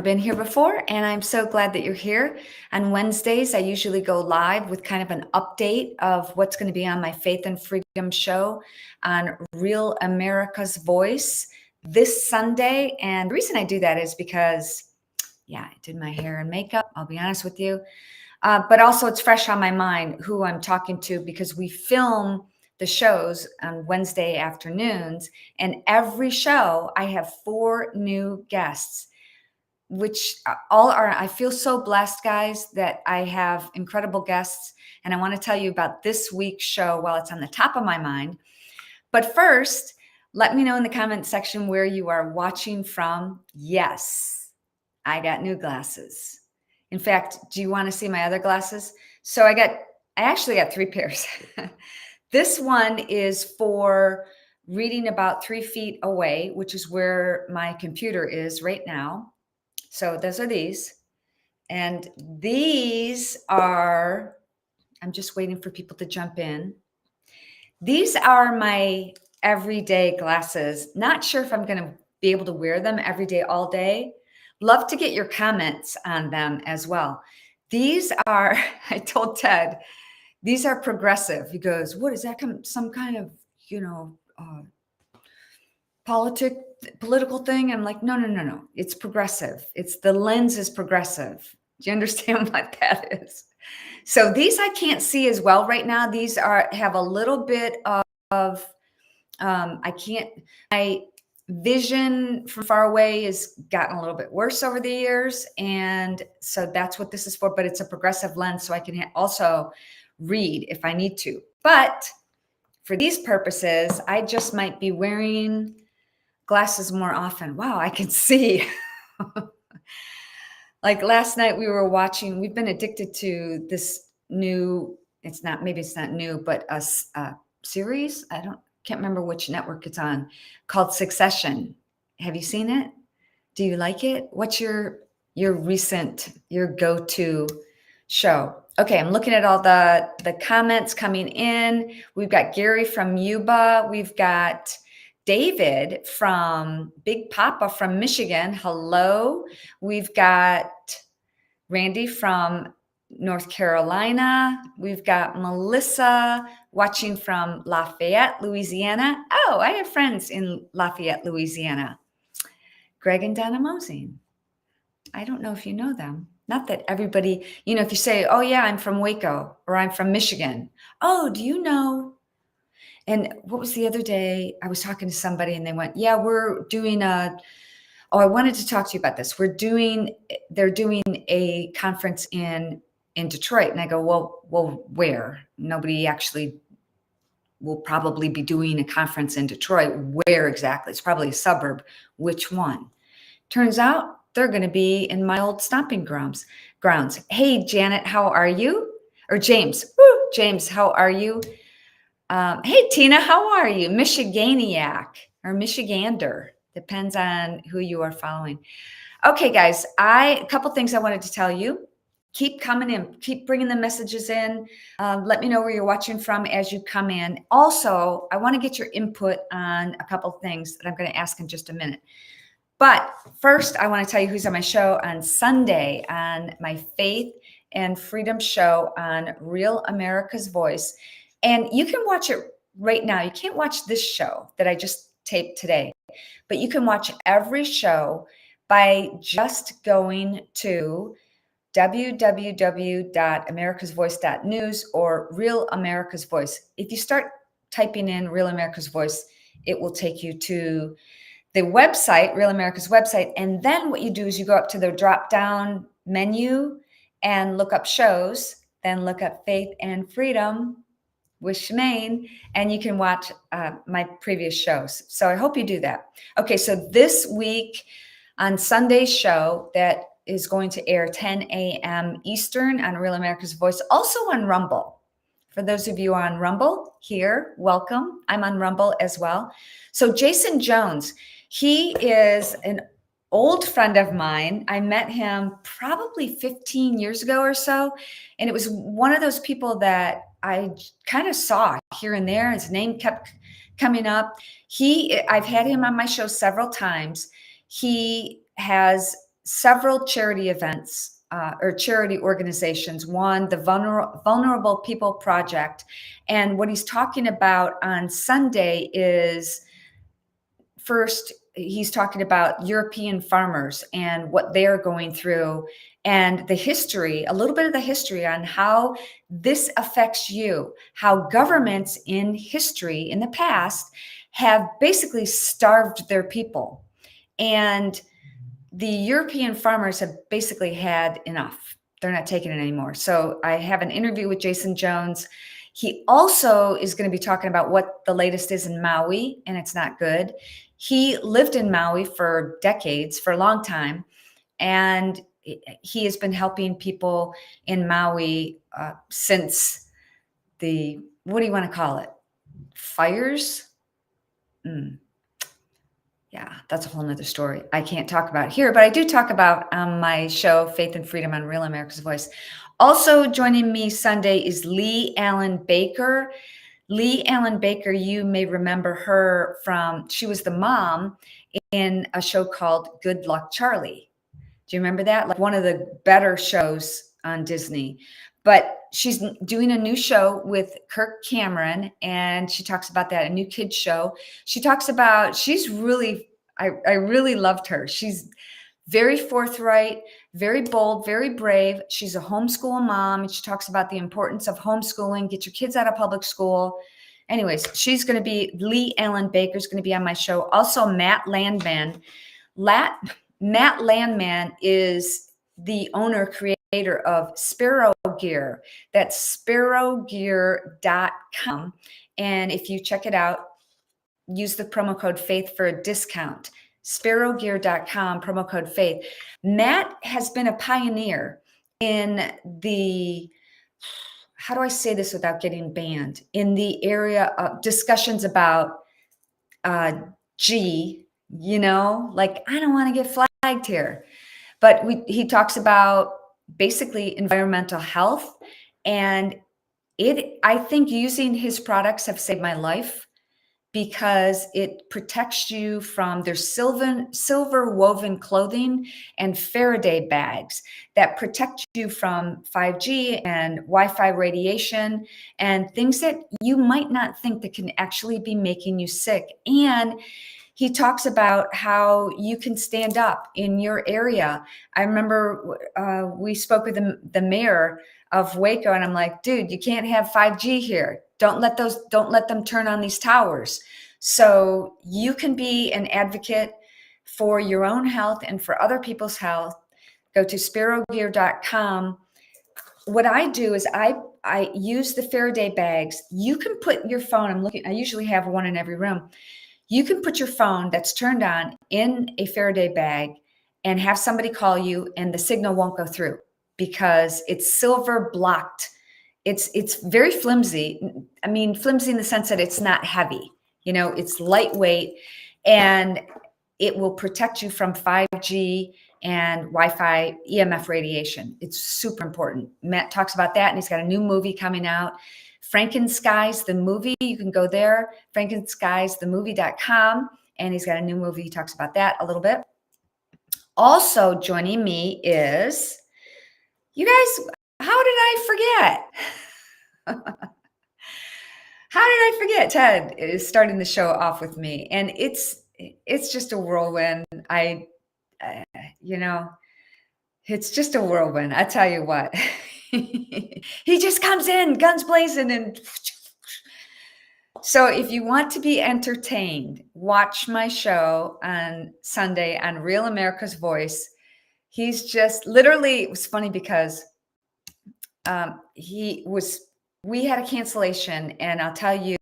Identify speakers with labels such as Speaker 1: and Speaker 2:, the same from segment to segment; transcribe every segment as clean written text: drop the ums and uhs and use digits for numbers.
Speaker 1: been here before, and I'm so glad that you're here. On Wednesdays, I usually go live with kind of an update of what's going to be on my Faith and Freedom show on Real America's Voice this Sunday. And the reason I do that is because, I did my hair and makeup, I'll be honest with you. But also it's fresh on my mind who I'm talking to, because we film the shows on Wednesday afternoons, and every show I have 4 new guests, which all are, I feel so blessed, guys, that I have incredible guests. And I want to tell you about this week's show while it's on the top of my mind. But first, let me know in the comment section where you are watching from. Yes, I got new glasses. In fact, do you want to see my other glasses? So I actually got 3 pairs. This one is for reading about 3 feet away, which is where my computer is right now. So those are these. And these are, I'm just waiting for people to jump in. These are my everyday glasses. Not sure if I'm going to be able to wear them every day, all day. Love to get your comments on them as well. These are, I told Ted, these are progressive. He goes, what is that? Some kind of, political thing? I'm like, no. It's progressive. It's the lens is progressive. Do you understand what that is? So these I can't see as well right now. These have a little bit of my vision from far away has gotten a little bit worse over the years. And so that's what this is for, but it's a progressive lens. So I can also read if I need to. But for these purposes, I just might be wearing glasses more often. Wow, I can see. Like last night we've been addicted to this new, maybe it's not new, but a series. Can't remember which network it's on, called Succession. Have you seen it? Do you like it? What's your go-to show? Okay, I'm looking at all the comments coming in. We've got Gary from Yuba. We've got David from Big Papa from Michigan. Hello. We've got Randy from North Carolina. We've got Melissa watching from Lafayette, Louisiana. Oh, I have friends in Lafayette, Louisiana. Greg and Donna Mosing. I don't know if you know them. Not that everybody, if you say, oh yeah, I'm from Waco or I'm from Michigan. Oh, do you know? And what was the other day? I was talking to somebody and they went, yeah, we're doing I wanted to talk to you about this. They're doing a conference in Detroit. And I go, well, where? Nobody actually will probably be doing a conference in Detroit. Where exactly? It's probably a suburb. Which one? Turns out they're going to be in my old stomping grounds. Hey, Janet, how are you? Or James. Woo, James, how are you? Hey, Tina, how are you? Michiganiac or Michigander. Depends on who you are following. Okay, guys, a couple things I wanted to tell you. Keep coming in. Keep bringing the messages in. Let me know where you're watching from as you come in. Also, I want to get your input on a couple things that I'm going to ask in just a minute. But first, I want to tell you who's on my show on Sunday on my Faith and Freedom show on Real America's Voice. And you can watch it right now. You can't watch this show that I just taped today, but you can watch every show by just going to www.americasvoice.news or Real America's Voice. If you start typing in Real America's Voice, it will take you to the website, Real America's website. And then what you do is you go up to the drop-down menu and look up shows, then look up Faith and Freedom with Shemaine, and you can watch my previous shows. So I hope you do that. Okay, so this week on Sunday's show that is going to air 10 a.m. Eastern on Real America's Voice, also on Rumble. For those of you on Rumble here, welcome. I'm on Rumble as well. So Jason Jones, he is an old friend of mine. I met him probably 15 years ago or so. And it was one of those people that I kind of saw here and there. His name kept coming up. I've had him on my show several times. He has several charity events or charity organizations. One, the Vulnerable People Project. And what he's talking about on Sunday is, first, he's talking about European farmers and what they're going through and the history, a little bit of the history on how this affects you, how governments in history in the past have basically starved their people. And the European farmers have basically had enough. They're not taking it anymore. So I have an interview with Jason Jones. He also is going to be talking about what the latest is in Maui, and it's not good. He lived in Maui for decades, for a long time, and he has been helping people in Maui since the, what do you want to call it? Fires? Yeah, that's a whole nother story I can't talk about here, but I do talk about on my show, Faith and Freedom on Real America's Voice. Also joining me Sunday is Lee Allen Baker. Lee Allen Baker, you may remember her from, she was the mom in a show called Good Luck Charlie. Do you remember that? Like one of the better shows on Disney. But she's doing a new show with Kirk Cameron, and she talks about that, a new kids show. She talks about, she's really, I really loved her. She's very forthright, very bold, very brave. She's a homeschool mom, and she talks about the importance of homeschooling, get your kids out of public school. Anyways, she's going to be, Lee Allen Baker is going to be on my show. Also, Matt Landman. Matt Landman is the owner, creator of Sparrow Gear. That's sparrowgear.com. And if you check it out, use the promo code FAITH for a discount. Sparrowgear.com, promo code FAITH. Matt has been a pioneer in the, how do I say this without getting banned? In the area of discussions about you know, like, I don't want to get flagged here. But he talks about basically environmental health. And I think using his products have saved my life because it protects you from their silver woven clothing and Faraday bags that protect you from 5G and Wi-Fi radiation and things that you might not think that can actually be making you sick. And he talks about how you can stand up in your area. I remember we spoke with the mayor of Waco, and I'm like, dude, you can't have 5G here. Don't let them turn on these towers. So you can be an advocate for your own health and for other people's health. Go to sparrowgear.com. What I do is I use the Faraday bags. You can put your phone, I usually have one in every room. You can put your phone that's turned on in a Faraday bag and have somebody call you, and the signal won't go through because it's silver blocked. It's very flimsy. I mean, flimsy in the sense that it's not heavy. You know, it's lightweight, and it will protect you from 5G and Wi-Fi EMF radiation. It's super important. Matt talks about that, and he's got a new movie coming out. Frankenskies, the movie, you can go there, frankenskiesthemovie.com, and he's got a new movie. He talks about that a little bit. Also joining me is, you guys, how did I forget? How did I forget? Ted is starting the show off with me, and it's just a whirlwind. You know, it's just a whirlwind. I tell you what. He just comes in, guns blazing, and so if you want to be entertained, watch my show on Sunday on Real America's Voice. He's just literally, it was funny because we had a cancellation, and I'll tell you,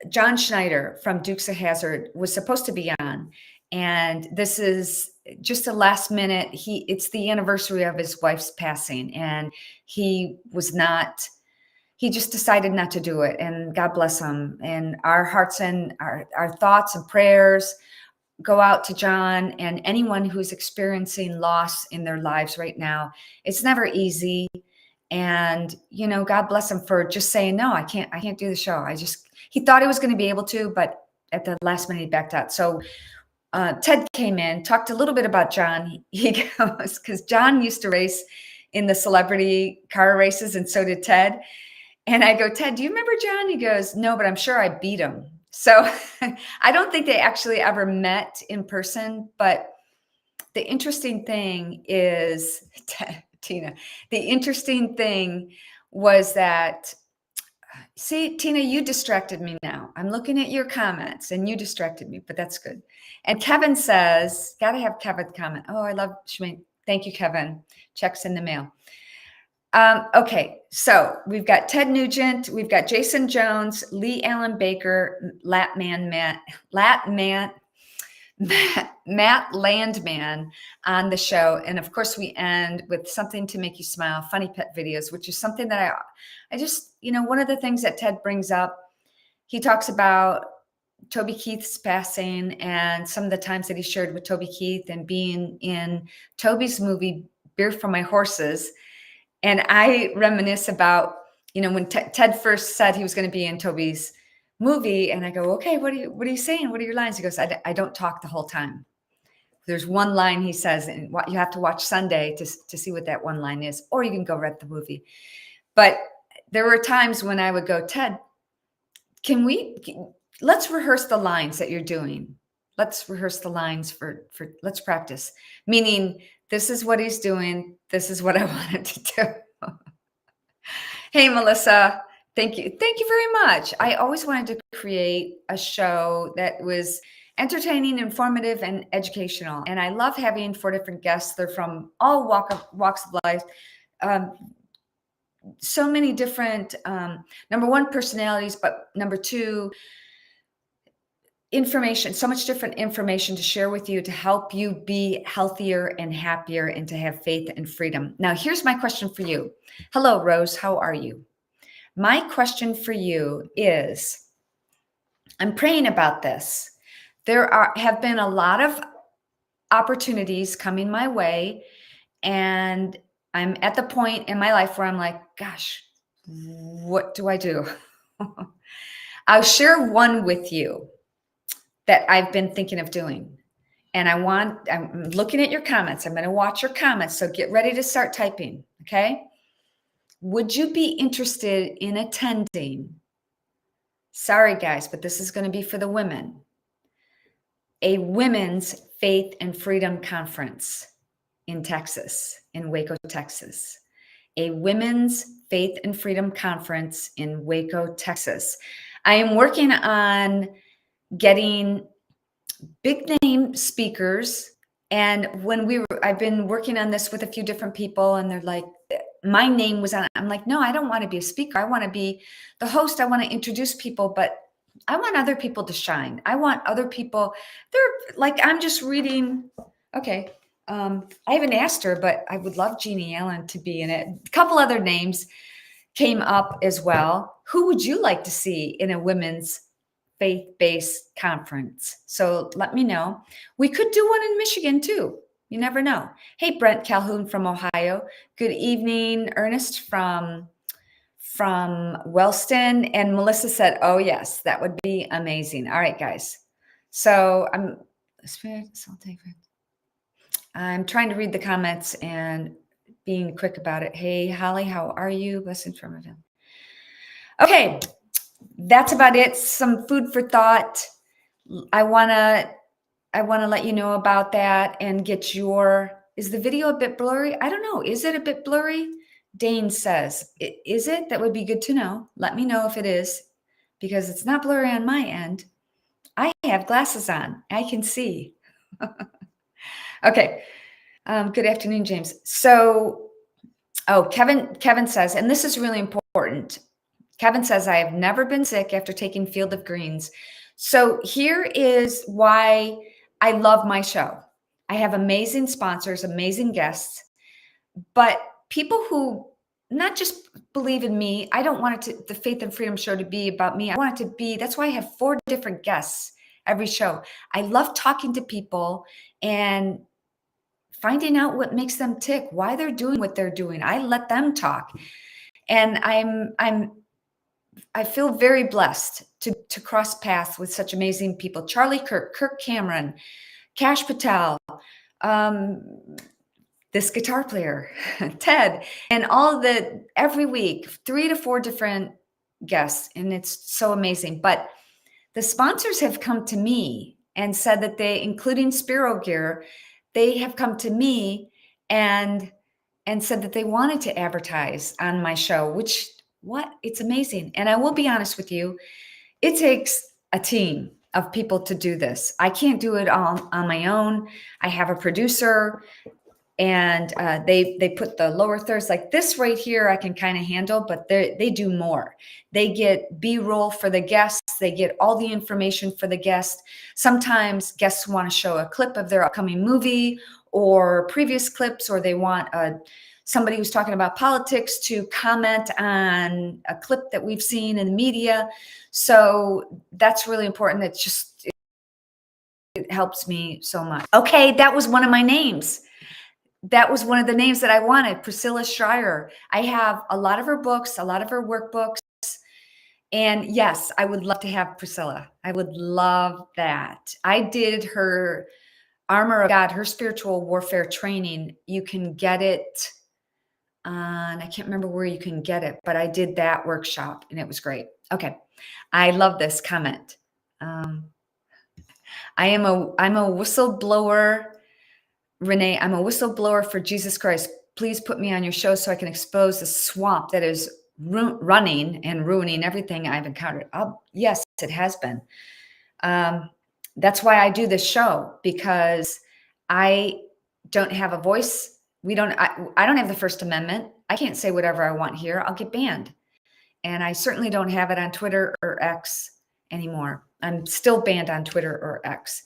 Speaker 1: John Schneider from Dukes of Hazzard was supposed to be on, and this is just a last minute. It's the anniversary of his wife's passing, and he just decided not to do it, and God bless him. And our hearts and our thoughts and prayers go out to John and anyone who's experiencing loss in their lives right now. It's never easy. And, you know, God bless him for just saying, no, I can't do the show. He thought he was going to be able to, but at the last minute he backed out. So Ted came in, talked a little bit about John. He goes, because John used to race in the celebrity car races, and so did Ted. And I go, Ted, do you remember John? He goes, no, but I'm sure I beat him. So I don't think they actually ever met in person. But the interesting thing is, Tina, the interesting thing was that, see, Tina, you distracted me now. I'm looking at your comments and you distracted me, but that's good. And Kevin says, got to have Kevin comment. Oh, I love Shemaine. Thank you, Kevin. Checks in the mail. Okay, so we've got Ted Nugent, we've got Jason Jones, Lee Allen Baker, Matt Landman on the show. And of course, we end with something to make you smile, funny pet videos, which is something that I just, one of the things that Ted brings up, he talks about Toby Keith's passing and some of the times that he shared with Toby Keith and being in Toby's movie, Beer for My Horses. And I reminisce about, when Ted first said he was going to be in Toby's movie, and I go, okay, what are you saying? What are your lines? He goes, I don't talk the whole time. There's one line he says, and you have to watch Sunday to see what that one line is, or you can go read the movie. But there were times when I would go, Ted, let's rehearse the lines that you're doing. Let's rehearse the lines for let's practice. Meaning, this is what he's doing. This is what I wanted to do. Hey, Melissa. Thank you. Thank you very much. I always wanted to create a show that was entertaining, informative, and educational. And I love having 4 different guests. They're from all walks of life. So many different, number one, personalities, but number 2, information, so much different information to share with you to help you be healthier and happier and to have faith and freedom. Now, here's my question for you. Hello, Rose. How are you? My question for you is, I'm praying about this. There have been a lot of opportunities coming my way, and I'm at the point in my life where I'm like, gosh, what do I do? I'll share one with you that I've been thinking of doing. And I'm looking at your comments. I'm going to watch your comments. So get ready to start typing. Okay. Would you be interested in attending? Sorry, guys, but this is going to be for the women. A women's faith and freedom conference in Texas, in Waco, Texas. A women's faith and freedom conference in Waco, Texas. I am working on getting big name speakers. And I've been working on this with a few different people, and they're like, my name was on it. I'm like, no, I don't want to be a speaker. I want to be the host. I want to introduce people, but I want other people to shine. I want other people. They're like, I'm just reading. Okay. I haven't asked her, but I would love Jeannie Allen to be in it. A couple other names came up as well. Who would you like to see in a women's faith-based conference? So let me know. We could do one in Michigan too. You never know. Hey, Brent Calhoun from Ohio. Good evening, Ernest from Wellston. And Melissa said, oh yes, that would be amazing. All right, guys. So I'm trying to read the comments and being quick about it. Hey, Holly, how are you? Blessings from Riverdale. Okay, that's about it. Some food for thought. I wanna let you know about that and get is the video a bit blurry? I don't know. Is it a bit blurry? Dane says, is it? That would be good to know. Let me know if it is, because it's not blurry on my end. I have glasses on. I can see. Okay. Good afternoon, James. So, Kevin says, and this is really important. Kevin says, I have never been sick after taking Field of Greens. So here is why I love my show. I have amazing sponsors, amazing guests, but people who not just believe in me. I don't want the Faith and Freedom Show to be about me. I want it to be, that's why I have 4 different guests every show. I love talking to people and finding out what makes them tick, why they're doing what they're doing. I let them talk. And I feel very blessed to cross paths with such amazing people. Charlie Kirk, Kirk Cameron, Cash Patel, this guitar player, Ted, and every week, 3 to 4 different guests. And it's so amazing. But the sponsors have come to me and said that including Spiro Gear, they have come to me and said that they wanted to advertise on my show, it's amazing. And I will be honest with you, it takes a team of people to do this. I can't do it all on my own. I have a producer, and they put the lower thirds like this right here. I can kind of handle, but they do more. They get B-roll for the guests. They get all the information for the guests. Sometimes guests want to show a clip of their upcoming movie or previous clips, or they want somebody who's talking about politics to comment on a clip that we've seen in the media. So that's really important. It helps me so much. Okay, that was one of my names. That was one of the names that I wanted, Priscilla Schreier. I have a lot of her books, a lot of her workbooks. And yes, I would love to have Priscilla. I would love that. I did her Armor of God, her spiritual warfare training. You can get it on, I can't remember where you can get it, but I did that workshop and it was great. Okay. I love this comment. I'm a whistleblower. Renee, I'm a whistleblower for Jesus Christ. Please put me on your show so I can expose the swamp that is running and ruining everything I've encountered. Yes, it has been. That's why I do this show, because I don't have a voice. I don't have the First Amendment. I can't say whatever I want here. I'll get banned. And I certainly don't have it on Twitter or X anymore. I'm still banned on Twitter or X.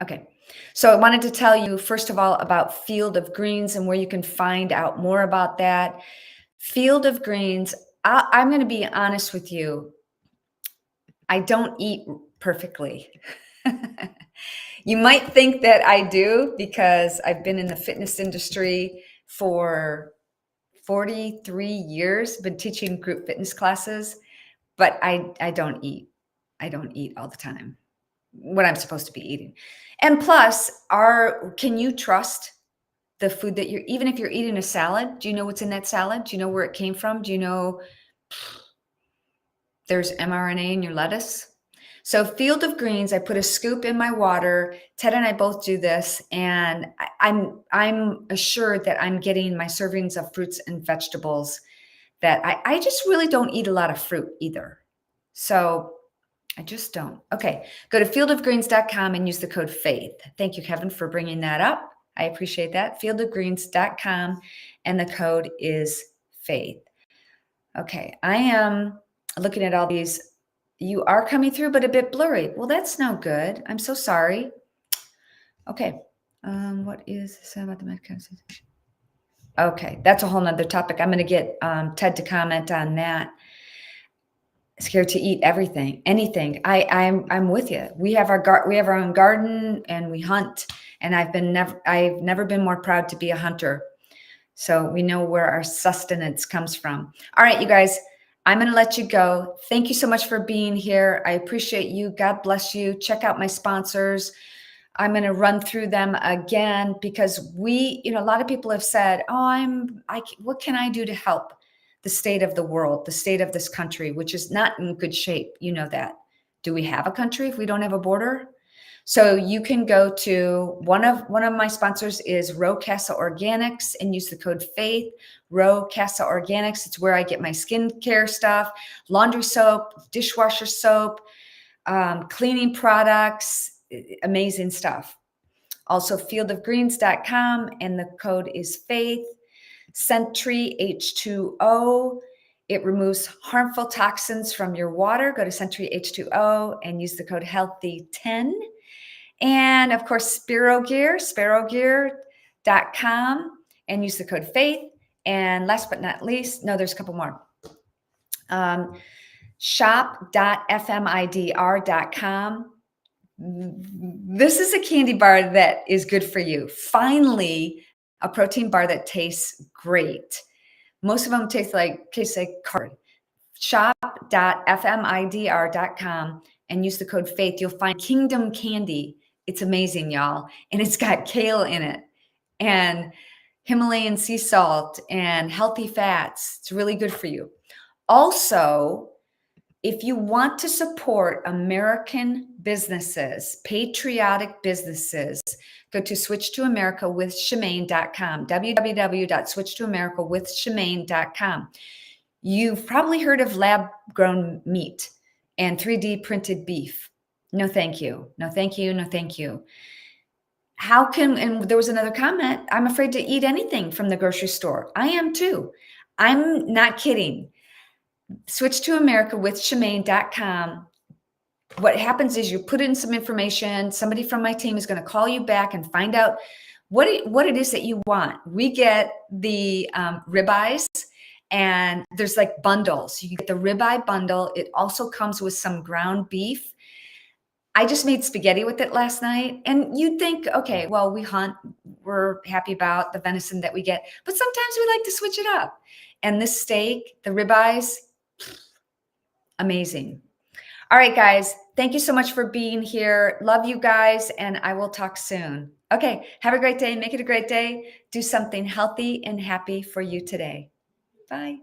Speaker 1: Okay, so I wanted to tell you, first of all, about Field of Greens and where you can find out more about that. Field of Greens, I'm going to be honest with you. I don't eat perfectly. You might think that I do because I've been in the fitness industry for 43 years, been teaching group fitness classes, but I don't eat. I don't eat all the time what I'm supposed to be eating. And plus, can you trust the food that even if you're eating a salad, do you know what's in that salad? Do you know where it came from? Do you know there's mRNA in your lettuce? So Field of Greens, I put a scoop in my water. Ted and I both do this, and I'm assured that I'm getting my servings of fruits and vegetables. That I just really don't eat a lot of fruit either. So I just don't. Okay, go to fieldofgreens.com and use the code FAITH. Thank you, Kevin, for bringing that up. I appreciate that. Fieldofgreens.com, and the code is FAITH. Okay, I am looking at all these. You are coming through, but a bit blurry. Well, that's no good. I'm so sorry. Okay, what is this about the medication? Okay, that's a whole nother topic. I'm going to get Ted to comment on that. Scared to eat anything. I'm with you. We have our own garden and we hunt, and I've never been more proud to be a hunter. So we know where our sustenance comes from. All right, you guys, I'm going to let you go. Thank you so much for being here. I appreciate you. God bless you. Check out my sponsors. I'm going to run through them again because a lot of people have said, what can I do to help the state of the world, the state of this country, which is not in good shape. You know that. Do we have a country if we don't have a border? So you can go to one of my sponsors is Row Casa Organics and use the code FAITH. Row Casa Organics. It's where I get my skincare stuff, laundry soap, dishwasher soap, cleaning products, amazing stuff. Also fieldofgreens.com and the code is FAITH. Sentry H2O. It removes harmful toxins from your water. Go to Sentry H2O and use the code HEALTHY10. And of course, Spiro Gear, spirogear.com and use the code FAITH. And last but not least, there's a couple more. Shop.fmidr.com. This is a candy bar that is good for you. Finally, a protein bar that tastes great. Most of them taste like card. Shop.fmidr.com and use the code FAITH, you'll find Kingdom Kandy. It's amazing, y'all. And it's got kale in it and Himalayan sea salt and healthy fats. It's really good for you. Also, if you want to support American businesses, patriotic businesses, go to switchtoamericawithshemaine.com, www.switchtoamericawithshemaine.com. You've probably heard of lab-grown meat and 3D printed beef. No, thank you. No, thank you. No, thank you. How can, and there was another comment, I'm afraid to eat anything from the grocery store. I am too. I'm not kidding. Switch to AmericaWithShemaine.com. What happens is you put in some information. Somebody from my team is going to call you back and find out what it is that you want. We get the ribeyes, and there's like bundles. You get the ribeye bundle. It also comes with some ground beef. I just made spaghetti with it last night. And you'd think, okay, well, we hunt. We're happy about the venison that we get. But sometimes we like to switch it up. And this steak, the ribeyes, amazing. All right, guys. Thank you so much for being here. Love you guys. And I will talk soon. Okay. Have a great day. Make it a great day. Do something healthy and happy for you today. Bye.